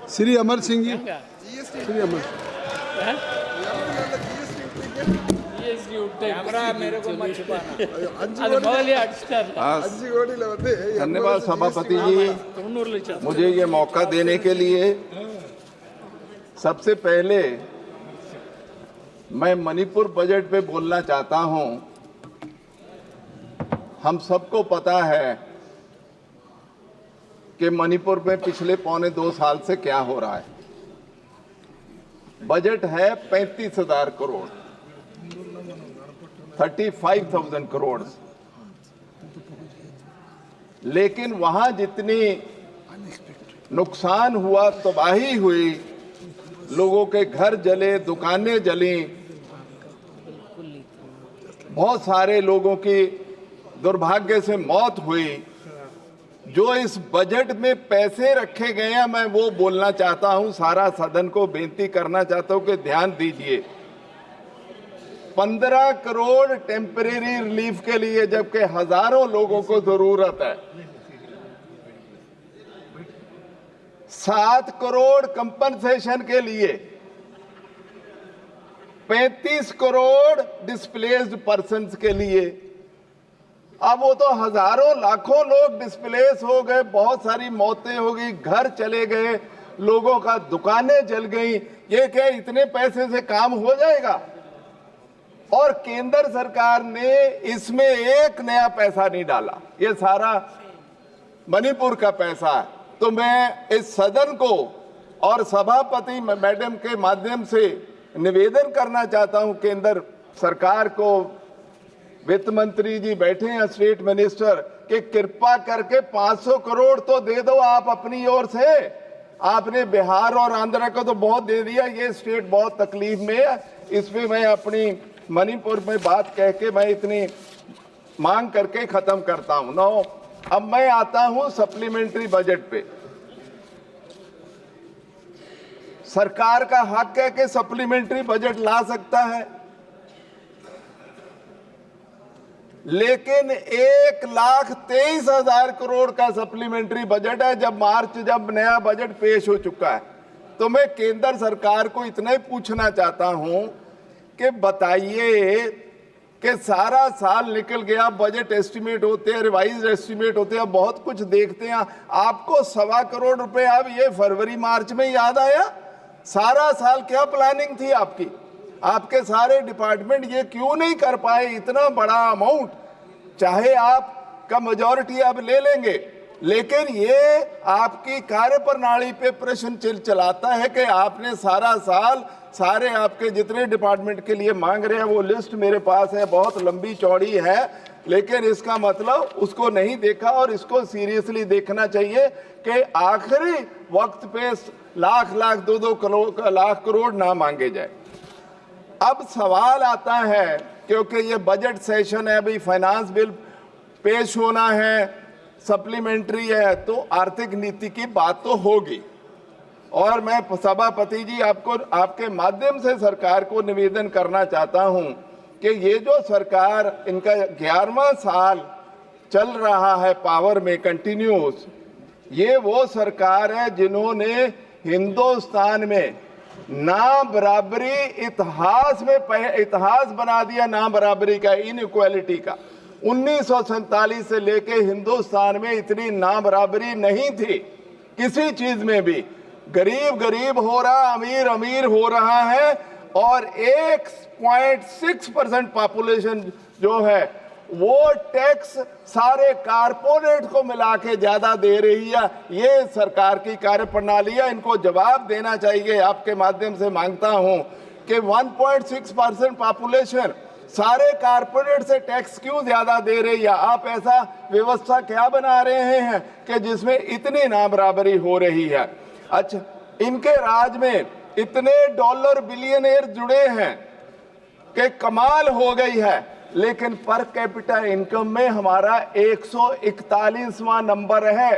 श्री अमर सिंह जी, श्री अमर धन्यवाद सभापति जी, मुझे ये मौका देने के लिए। सबसे पहले मैं मणिपुर बजट पे बोलना चाहता हूं। हम सबको पता है कि मणिपुर में पिछले 1.25 साल से क्या हो रहा है। बजट है 35,000 करोड़, 35,000 करोड़, लेकिन वहां जितनी नुकसान हुआ, तबाही हुई, लोगों के घर जले, दुकानें जली, बहुत सारे लोगों की दुर्भाग्य से मौत हुई। जो इस बजट में पैसे रखे गए हैं, मैं वो बोलना चाहता हूं, सारा सदन को बेनती करना चाहता हूं कि ध्यान दीजिए। 15 करोड़ टेम्परेरी रिलीफ के लिए, जबकि हजारों लोगों को जरूरत है। 7 करोड़ कंपनसेशन के लिए, 35 करोड़ डिस्प्लेस्ड पर्सन्स के लिए। अब वो तो हजारों लाखों लोग डिस्प्लेस हो गए, बहुत सारी मौतें हो गई, घर चले गए, लोगों का दुकानें जल गई। ये क्या इतने पैसे से काम हो जाएगा? और केंद्र सरकार ने इसमें एक नया पैसा नहीं डाला, ये सारा मणिपुर का पैसा है। तो मैं इस सदन को और सभापति मैडम के माध्यम से निवेदन करना चाहता हूं केंद्र सरकार को, वित्त मंत्री जी बैठे हैं, स्टेट मिनिस्टर, कि कृपा करके 500 करोड़ तो दे दो आप अपनी ओर से। आपने बिहार और आंध्र को तो बहुत दे दिया, ये स्टेट बहुत तकलीफ में है। इसमें मैं अपनी मणिपुर में बात कह के मैं इतनी मांग करके खत्म करता हूं। नो, अब मैं आता हूं सप्लीमेंट्री बजट पे। सरकार का हक है कि सप्लीमेंट्री बजट ला सकता है, लेकिन 1,23,000 करोड़ का सप्लीमेंट्री बजट है जब नया बजट पेश हो चुका है। तो मैं केंद्र सरकार को इतना ही पूछना चाहता हूं कि बताइए कि सारा साल निकल गया, बजट एस्टिमेट होते हैं, रिवाइज एस्टिमेट होते हैं, बहुत कुछ देखते हैं, आपको 1.25 करोड़ रुपए अब ये फरवरी मार्च में याद आया? सारा साल क्या प्लानिंग थी आपकी? आपके सारे डिपार्टमेंट ये क्यों नहीं कर पाए इतना बड़ा अमाउंट? चाहे आपका मेजॉरिटी अब ले लेंगे, लेकिन ये आपकी कार्यप्रणाली पे प्रश्न चलाता है कि आपने सारा साल सारे आपके जितने डिपार्टमेंट के लिए मांग रहे हैं, वो लिस्ट मेरे पास है, बहुत लंबी चौड़ी है, लेकिन इसका मतलब उसको नहीं देखा। और इसको सीरियसली देखना चाहिए कि आखिरी वक्त पे लाख 2 लाख करोड़ ना मांगे जाए। अब सवाल आता है, क्योंकि ये बजट सेशन है, अभी फाइनेंस बिल पेश होना है, सप्लीमेंट्री है, तो आर्थिक नीति की बात तो होगी। और मैं सभापति जी आपको आपके माध्यम से सरकार को निवेदन करना चाहता हूं कि ये जो सरकार, इनका 11वां साल चल रहा है पावर में कंटिन्यूस, ये वो सरकार है जिन्होंने हिंदुस्तान में ना बराबरी इतिहास बना दिया, ना बराबरी का, इनइक्वालिटी का। 1947 से लेके हिंदुस्तान में इतनी ना बराबरी नहीं थी किसी चीज में भी। गरीब गरीब हो रहा, अमीर अमीर हो रहा है, और 1.6% पॉपुलेशन जो है वो टैक्स सारे कारपोरेट को मिला के ज्यादा दे रही है। ये सरकार की कार्यप्रणाली है, इनको जवाब देना चाहिए। आपके माध्यम से मांगता हूं कि 1.6% पॉपुलेशन सारे कारपोरेट से टैक्स क्यों ज्यादा दे रही है? आप ऐसा व्यवस्था क्या बना रहे हैं कि जिसमें इतनी नाबराबरी हो रही है? अच्छा, इनके राज में इतने डॉलर बिलियनर जुड़े हैं कि कमाल हो गई है, लेकिन पर कैपिटा इनकम में हमारा 141वां नंबर है।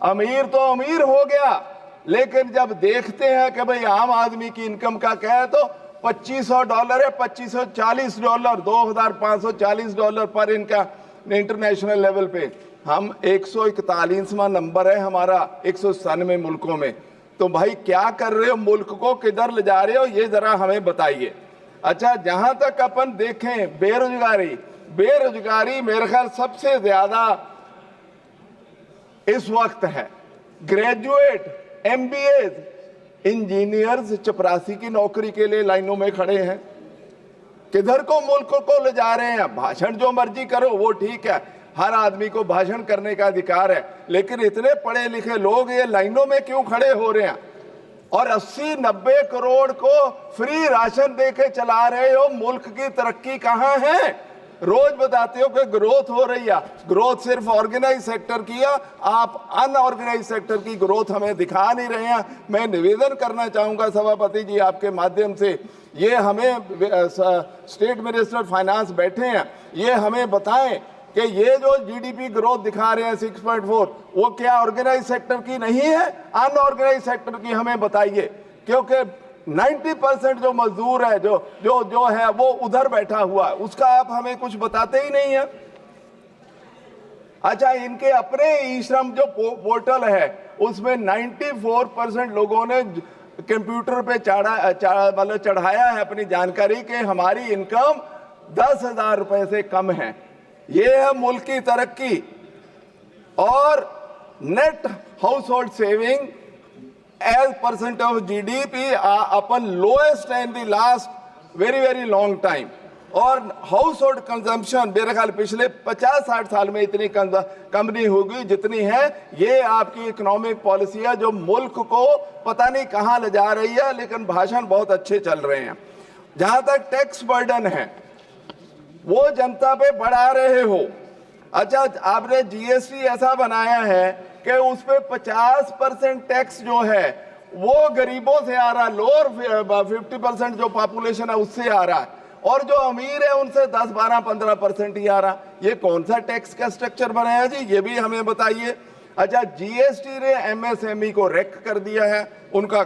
अमीर तो अमीर हो गया, लेकिन जब देखते हैं कि भाई आम आदमी की इनकम का क्या है, तो $2500 है, $2540, $2540 पर इनका इंटरनेशनल लेवल पे। हम 141वां नंबर है हमारा 197 मुल्कों में। तो भाई क्या कर रहे हो, मुल्क को किधर ले जा रहे हो, ये जरा हमें बताइए। अच्छा, जहां तक अपन देखें बेरोजगारी मेरे ख्याल सबसे ज्यादा इस वक्त है। ग्रेजुएट, MBA, इंजीनियर्स चपरासी की नौकरी के लिए लाइनों में खड़े हैं। किधर को मुल्क को ले जा रहे हैं। भाषण जो मर्जी करो वो ठीक है, हर आदमी को भाषण करने का अधिकार है, लेकिन इतने पढ़े लिखे लोग ये लाइनों में क्यों खड़े हो रहे हैं? और 80-90 करोड़ को फ्री राशन देके चला रहे हो। मुल्क की तरक्की कहां है? रोज बताते हो कि ग्रोथ हो रही है। ग्रोथ सिर्फ ऑर्गेनाइज सेक्टर की है, आप अनऑर्गेनाइज सेक्टर की ग्रोथ हमें दिखा नहीं रहे हैं। मैं निवेदन करना चाहूंगा सभापति जी आपके माध्यम से, ये हमें स्टेट मिनिस्टर फाइनेंस बैठे हैं, ये हमें बताएं कि ये जो GDP ग्रोथ दिखा रहे हैं 6.4, वो क्या ऑर्गेनाइज सेक्टर की नहीं है, अनऑर्गेनाइज सेक्टर की? हमें बताइए, क्योंकि 90% जो मजदूर है जो है वो उधर बैठा हुआ है, उसका आप हमें कुछ बताते ही नहीं है। अच्छा, इनके अपने ई श्रम जो पोर्टल है उसमें 94% लोगों ने कंप्यूटर पे चढ़ाया है अपनी जानकारी कि हमारी इनकम 10,000 रुपए से कम है। ये है मुल्क की तरक्की। और net house hold saving as % of GDP upon lowest in the last very long time. और हाउस होल्ड कंजम्पशन मेरे ख्याल पिछले 50-60 साल में इतनी कम नहीं होगी जितनी है। ये आपकी इकोनॉमिक पॉलिसी है जो मुल्क को पता नहीं कहां ले जा रही है, लेकिन भाषण बहुत अच्छे चल रहे हैं। जहां तक टैक्स बर्डन है वो जनता पे बढ़ा रहे हो। अच्छा, आपने GST ऐसा बनाया है कि उस पे 50% टैक्स जो है वो गरीबों से आ रहा है, लोअर 50% जो पॉपुलेशन है उससे आ रहा है, और जो अमीर है उनसे 10, 12, 15% ही आ रहा। ये कौन सा टैक्स का स्ट्रक्चर बनाया जी, ये भी हमें बताइए। अच्छा, GST ने MSME को रेक कर दिया है, उनका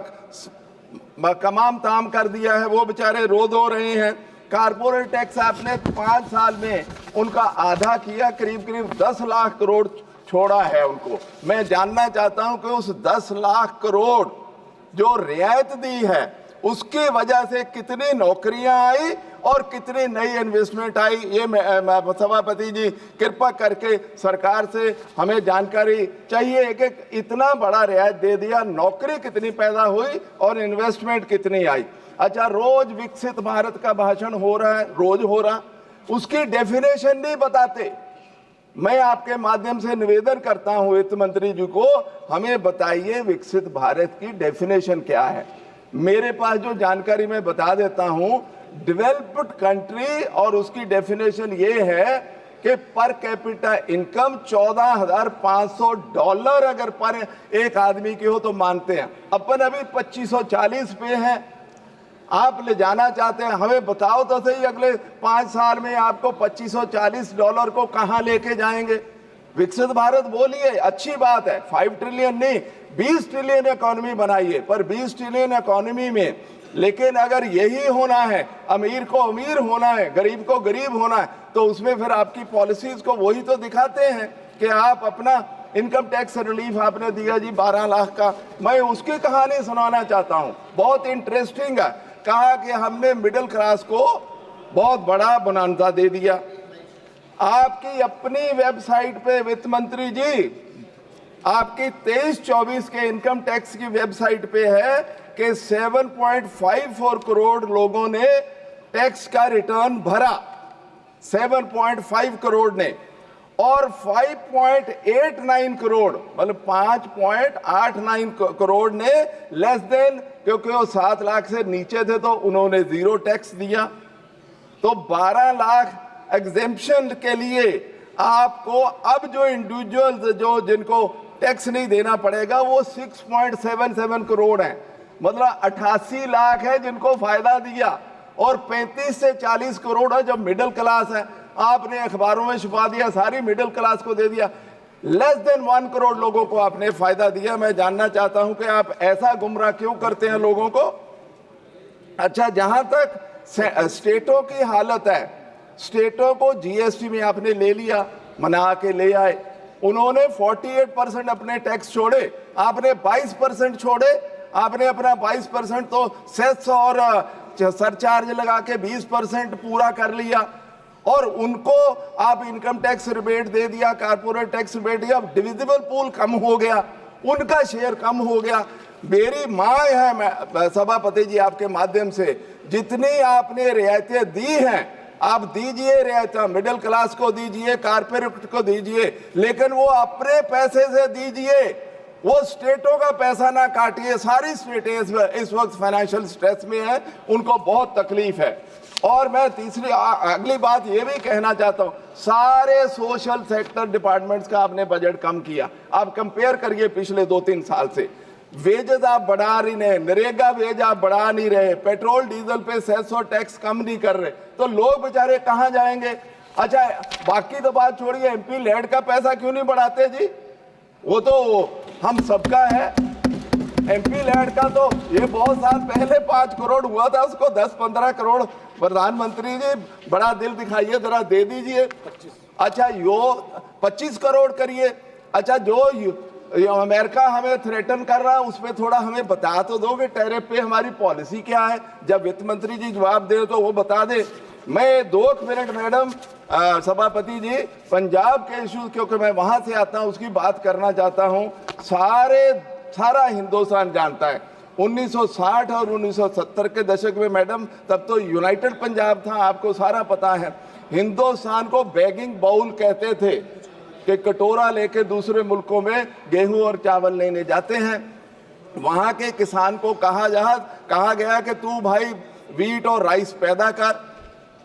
कमाम ताम कर दिया है, वो बेचारे रो धो रहे हैं। कारपोरेट टैक्स आपने 5 साल में उनका आधा किया, करीब 10 लाख करोड़ छोड़ा है उनको। मैं जानना चाहता हूं कि उस 10 लाख करोड़ जो रियायत दी है उसकी वजह से कितनी नौकरियां आई और कितनी नई इन्वेस्टमेंट आई। ये सभापति जी कृपा करके सरकार से हमें जानकारी चाहिए कि इतना बड़ा रियायत दे दिया, नौकरी कितनी पैदा हुई और इन्वेस्टमेंट कितनी आई। अच्छा, रोज विकसित भारत का भाषण हो रहा है, रोज हो रहा, उसकी डेफिनेशन नहीं बताते। मैं आपके माध्यम से निवेदन करता हूं वित्त मंत्री जी को, हमें बताइए विकसित भारत की डेफिनेशन क्या है। मेरे पास जो जानकारी मैं बता देता हूं, डेवलप्ड कंट्री और उसकी डेफिनेशन ये है कि पर कैपिटा इनकम $14,500 अगर पर एक आदमी की हो तो मानते हैं। अपन अभी 2540 पे हैं, आप ले जाना चाहते हैं, हमें बताओ तो सही अगले 5 साल में आपको $2540 को कहां लेके जाएंगे। विकसित भारत बोलिए, अच्छी बात है, 5 ट्रिलियन नहीं 20 ट्रिलियन इकोनॉमी बनाइए, पर 20 ट्रिलियन इकोनॉमी में लेकिन अगर यही होना है, अमीर को अमीर होना है, गरीब को गरीब होना है, तो उसमें फिर आपकी पॉलिसीज को वही तो दिखाते हैं कि आप अपना इनकम टैक्स रिलीफ आपने दिया जी 12 लाख का। मैं उसकी कहानी सुनाना चाहता हूं, बहुत इंटरेस्टिंग है। कहा कि हमने मिडिल क्लास को बहुत बड़ा बोनांजा दे दिया। आपकी अपनी वेबसाइट पे वित्त मंत्री जी, आपकी 23-24 के इनकम टैक्स की वेबसाइट पे है कि 7.54 करोड़ लोगों ने टैक्स का रिटर्न भरा, 7.5 करोड़ ने, और 5.89 करोड़ मतलब 5.89 करोड़ ने लेस देन, क्योंकि वो 7 लाख से नीचे थे तो उन्होंने 0 टैक्स दिया। तो 12 लाख एग्जेम्पशन के लिए आपको अब जो इंडिविजुअल्स जो जिनको टैक्स नहीं देना पड़ेगा वो 6.77 करोड़ है, मतलब 88 लाख है जिनको फायदा दिया, और 35 से 40 करोड़ है जो मिडिल क्लास है। आपने अखबारों में छुपा दिया, सारी मिडिल क्लास को दे दिया, लेस देन 1 करोड़ लोगों को आपने फायदा दिया। मैं जानना चाहता हूं कि आप ऐसा गुमराह क्यों करते हैं लोगों को। अच्छा, जहां तक स्टेटों की हालत है, स्टेटों को GST में आपने ले लिया, मना के ले आए, उन्होंने 48% अपने टैक्स छोड़े, आपने 22% छोड़े। आपने अपना 22% तो सेस और सरचार्ज लगा के 20% पूरा कर लिया, और उनको आप इनकम टैक्स रिबेट दे दिया, कारपोरेट टैक्स रिबेट दिया, डिविजिबल पूल कम हो गया, उनका शेयर कम हो गया। मेरी मांग है सभापति जी आपके माध्यम से, जितनी आपने रियायतें दी हैं आप दीजिए, रियायतें मिडिल क्लास को दीजिए, कारपोरेट को दीजिए, लेकिन वो अपने पैसे से दीजिए, वो स्टेटों का पैसा ना काटिए। सारी स्टेटें इस वक्त फाइनेंशियल स्ट्रेस में है, उनको बहुत तकलीफ है। और मैं तीसरी अगली बात ये भी कहना चाहता हूं, सारे सोशल सेक्टर डिपार्टमेंट्स का आपने बजट कम किया। आप कंपेयर करिए पिछले 2-3 साल से, वेजेस आप बढ़ा रही नहीं, नरेगा वेज आप बढ़ा नहीं रहे, पेट्रोल डीजल पे सेस और टैक्स कम नहीं कर रहे, तो लोग बेचारे कहां जाएंगे? अच्छा, बाकी तो बात छोड़िए, एमपी लैड का पैसा क्यों नहीं बढ़ाते जी? वो तो हम सबका है। एमपी लैड का तो ये बहुत साल पहले 5 करोड़ हुआ था, उसको 10-15 करोड़ प्रधानमंत्री जी बड़ा दिल दिखाइए, जरा दे दीजिए। अच्छा, यो 25 करोड़ करिए। अच्छा, जो अमेरिका हमें थ्रेटन कर रहा है उस पर थोड़ा हमें बता तो दो कि टैरिफ पे हमारी पॉलिसी क्या है। जब वित्त मंत्री जी जवाब दे तो वो बता दे। मैं 2 मिनट मैडम सभापति जी पंजाब के इश्यूज, क्योंकि मैं वहां से आता हूं, उसकी बात करना चाहता हूं। सारा हिंदुस्तान जानता है 1960 और 1970 के दशक में मैडम, तब तो यूनाइटेड पंजाब था, आपको सारा पता है। हिंदुस्तान को बैगिंग बाउल कहते थे कि कटोरा लेके दूसरे मुल्कों में गेहूं और चावल लेने जाते हैं। वहां के किसान को कहा गया कि तू भाई वीट और राइस पैदा कर।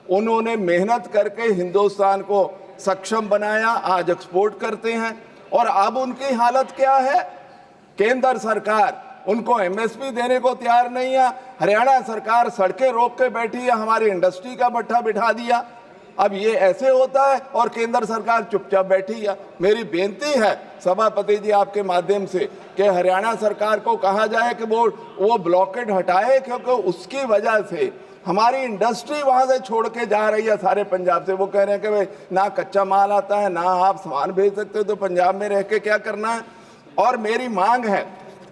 उन्होंने मेहनत करके हिंदुस्तान को सक्षम बनाया, आज एक्सपोर्ट करते हैं। और अब उनकी हालत क्या है? केंद्र सरकार उनको एमएसपी देने को तैयार नहीं है, हरियाणा सरकार सड़कें रोक के बैठी है, हमारी इंडस्ट्री का भट्ठा बिठा दिया। अब ये ऐसे होता है और केंद्र सरकार चुपचाप बैठी है। मेरी बेनती है सभापति जी आपके माध्यम से कि हरियाणा सरकार को कहा जाए कि वो ब्लॉकेड हटाए, क्योंकि उसकी वजह से हमारी इंडस्ट्री वहां से छोड़ के जा रही है सारे पंजाब से। वो कह रहे हैं कि भाई ना कच्चा माल आता है, ना आप सामान भेज सकते हो, तो पंजाब में रह के क्या करना है। और मेरी मांग है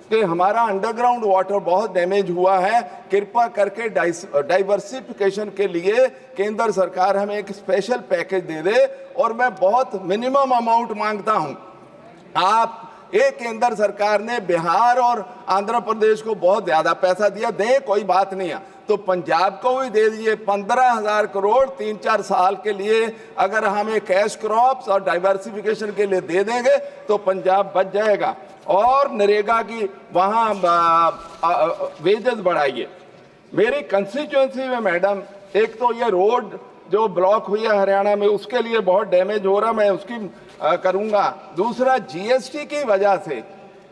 कि हमारा अंडरग्राउंड वाटर बहुत डैमेज हुआ है, कृपा करके डाइवर्सिफिकेशन के लिए केंद्र सरकार हमें एक स्पेशल पैकेज दे दे। और मैं बहुत मिनिमम अमाउंट मांगता हूं। आप एक केंद्र सरकार ने बिहार और आंध्र प्रदेश को बहुत ज्यादा पैसा दिया, दे कोई बात नहीं है, तो पंजाब को भी दे दीजिए 15,000 करोड़ 3-4 साल के लिए। अगर हमें कैश क्रॉप्स और डाइवर्सिफिकेशन के लिए दे देंगे तो पंजाब बच जाएगा। और नरेगा की वहाँ वेजेस बढ़ाइए। मेरी कंस्टिट्यूएंसी में मैडम, एक तो ये रोड जो ब्लॉक हुई है हरियाणा में, उसके लिए बहुत डैमेज हो रहा, मैं उसकी करूँगा। दूसरा, जीएसटी की वजह से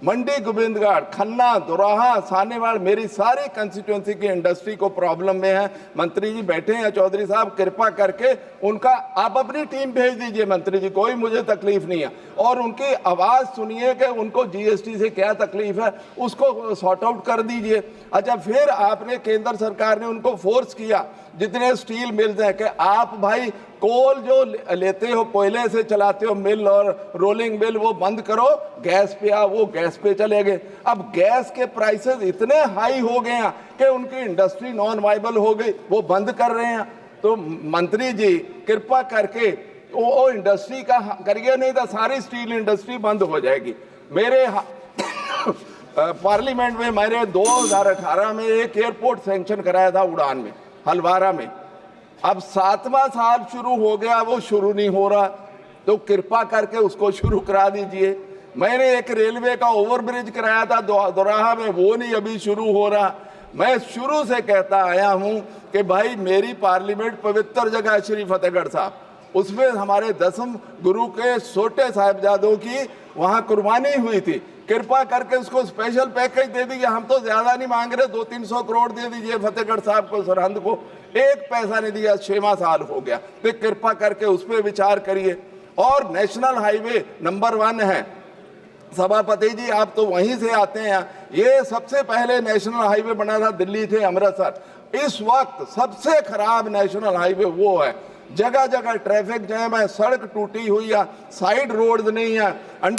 मंडी, गोविंदगढ़, खन्ना, दोराहा, सानेवाल, मेरी सारी कंस्टिट्यूएंसी की इंडस्ट्री को प्रॉब्लम में है। मंत्री जी बैठे हैं, चौधरी साहब, कृपा करके उनका आप अपनी टीम भेज दीजिए मंत्री जी, कोई मुझे तकलीफ नहीं है, और उनकी आवाज़ सुनिए कि उनको जीएसटी से क्या तकलीफ है, उसको सॉर्ट आउट कर दीजिए। अच्छा, फिर आपने केंद्र सरकार ने उनको फोर्स किया, जितने स्टील मिल्स हैं, कि आप भाई कोल जो लेते हो, कोयले से चलाते हो मिल और रोलिंग मिल, वो बंद करो, गैस पे आओ, वो गैस पे चले गए। अब गैस के प्राइसेस इतने हाई हो गए हैं कि उनकी इंडस्ट्री नॉन वाइबल हो गई, वो बंद कर रहे हैं। तो मंत्री जी कृपा करके वो इंडस्ट्री का करिए, नहीं तो सारी स्टील इंडस्ट्री बंद हो जाएगी। मेरे पार्लियामेंट में मैंने 2018 में एक एयरपोर्ट सैंक्शन कराया था उड़ान में, हलवारा में। अब 7वां साल शुरू हो गया, वो शुरू नहीं हो रहा, तो कृपा करके उसको शुरू करा दीजिए। मैंने एक रेलवे का ओवरब्रिज कराया था दोराहा में, वो नहीं अभी शुरू हो रहा। मैं शुरू से कहता आया हूं कि भाई मेरी पार्लियामेंट पवित्र जगह श्री फतेहगढ़ साहब, उसमें हमारे 10वें गुरु के छोटे साहिबजादों की वहां कुर्बानी हुई थी। कृपा करके उसको स्पेशल पैकेज दे दीजिए। हम तो ज्यादा नहीं मांग रहे, 200-300 करोड़ दे दीजिए फतेहगढ़ साहब को, सरहंद को। एक पैसा नहीं दिया, 6वां साल हो गया, तो कृपा करके उस पर विचार करिए। और नेशनल हाईवे नंबर 1 है सभापति जी, आप तो वहीं से आते हैं। ये सबसे पहले नेशनल हाईवे बना था दिल्ली से अमृतसर। इस वक्त सबसे खराब नेशनल हाईवे वो है। जगह जगह ट्रैफिक जैम है, सड़क टूटी हुई है, साइड रोड नहीं है,